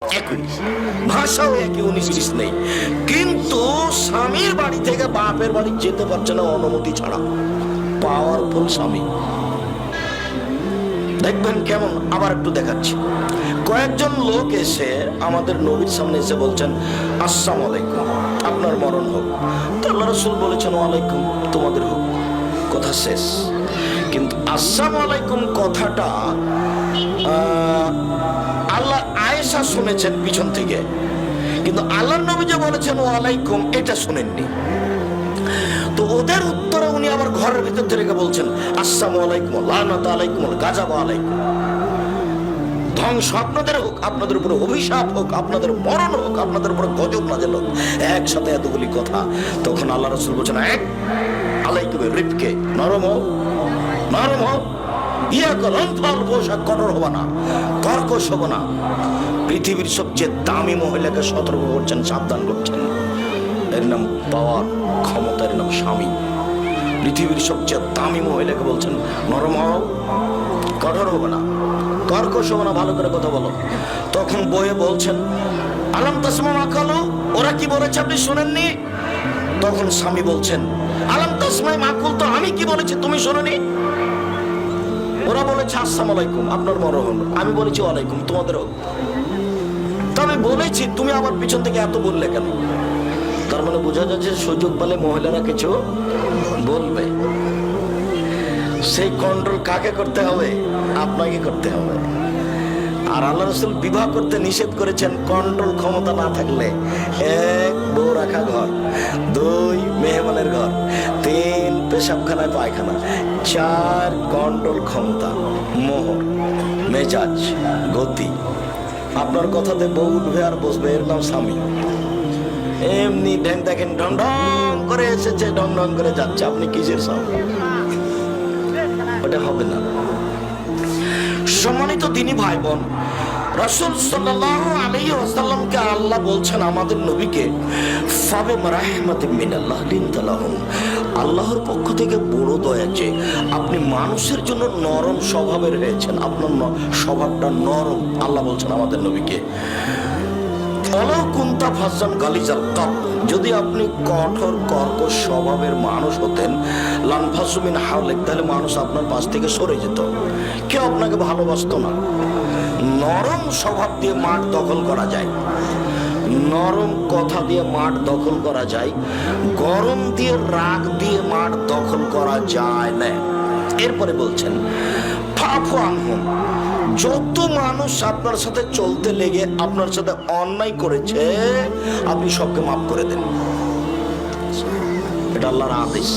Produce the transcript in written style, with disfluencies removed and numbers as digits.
একই ভাষাও একই, 19-20 নেই, কিন্তু স্বামীর বাড়ি থেকে বাপের বাড়ি যেতে পারছে না অনুমতি ছাড়া। পাওয়ারফুল স্বামী। দেখবেন কেমন, আবার একটু দেখাচ্ছি। কয়েকজন লোক এসে আমাদের নবীর সামনে এসে বলছেন, আসসালামু আলাইকুম, আপনার মরণ হোক। তো আল্লাহ রাসূল বলেছেন, ওয়ালাইকুম, তোমাদের হোক। কথা শেষ। কিন্তু আসসালামু আলাইকুম কথাটা আল্লাহ আয়েশা শুনেছেন পিছন থেকে, কিন্তু আল্লাহর নবী যে বলেছেন ওয়ালাইকুম, এটা শুনেননি। তো ওদের উত্তরে উনি আবার ঘরের ভিতর থেকে বলছেন, আসসালামু আলাইকুম, লানাত আলাইকুম, গাজাব আলাইকুম, ধ্বংস আপনাদের হোক, আপনাদের উপরে অভিশাপ হোক, আপনাদের মরণ হোক, আপনাদের উপরে গজব নাযিল হোক। একসাথে এতগুলি কথা। তখন আল্লাহ রাসূল বলছেন, এক আলাইকুম রিফকে, নরম হোক, নরম হোক, কঠোর হবো না, কর্কশ হবো না। পৃথিবীর সবচেয়ে দামি মহিলাকে সতর্ক করছেন, সাবধান করছেন। এর নাম পাওয়ার, ক্ষমতার নাম স্বামী। পৃথিবীর সবচেয়ে দামি মহিলাকে বলছেন, নরম হও, কঠোর হবো না, কর্কশ হবো না, ভালো করে কথা বলো। তখন বইয়ে বলছেন, আলাম তাসমা মাকালো, ওরা কি বলেছে আপনি শুনেননি? তখন স্বামী বলছেন, আলাম তাসমাই মাকুল, তো আমি কি বলেছি তুমি শোনোনি? ওরা বলেছে আসসালামু আলাইকুম, আপনার মরণ। আমি বলেছি ওয়ালাইকুম, তোমাদের হোক। তো আমি বলেছি, তুমি আবার পিছন থেকে এত বললে কেন? তার মানে বোঝা যাচ্ছে সুযোগ পেলে মহিলারা কিছু বলবে। সেই কন্ট্রোল কাকে করতে হবে? আপনাকে করতে হবে। আর আল্লাহ রাসূল বিবাহ করতে নিষেধ করেছেন কন্ট্রোল ক্ষমতা না থাকলে। 1 বউ রাখা ঘর, 2 মেহমানের ঘর, 3 পেশাবখানায় পায়খানা, 4 কন্ট্রোল ক্ষমতা, মোহর, মেজাজ, গতি। আপনার কথাতে বউ উঠবে আর বসবে, এর নাম স্বামী। এমনি দেখেন ঢং ঢং করে এসেছে, ঢং ঢং করে যাচ্ছে, আপনি কিসের স্বামী? ওটা হবে না। সম্মানিত দিনী ভাই বোন, রাসূল সাল্লাল্লাহু আলাইহি ওয়াসাল্লামকে আল্লাহ বলছেন, আমাদের নবীকে, ফাবিমা রাহমাতিন মিনাল্লাহ লিনতা লাহুম, আল্লাহর পক্ষ থেকে বড় দয়া যে আপনি মানুষের জন্য নরম স্বভাবের হয়েছেন, আপনার স্বভাবটা নরম। আল্লাহ বলছেন আমাদের নবীকে, ফলাও কুনতা ফাজ্জান গালিজাল কালব, যদি আপনি কঠোর কর্কশ স্বভাবের মানুষ হতেন, লানফাসু মিন হাওলিক, তাহলে মানুষ আপনার পাশ থেকে সরে যেত, কেউ আপনাকে ভালোবাসতো না। নরম স্বভাব দিয়ে মাঠ দখল করা যায়, নরম কথা দিয়ে মাঠ দখল করা যায়, গরম দিয়ে রাগ দিয়ে মাঠ দখল করা যায় না। এরপরে বলছেন, ফাফু আনহুম, যত মানুষ আপনার সাথে চলতে লেগে আপনার সাথে অন্যায় করেছে, আপনি সবকে মাফ করে দেন। এটা আল্লাহর আদেশ।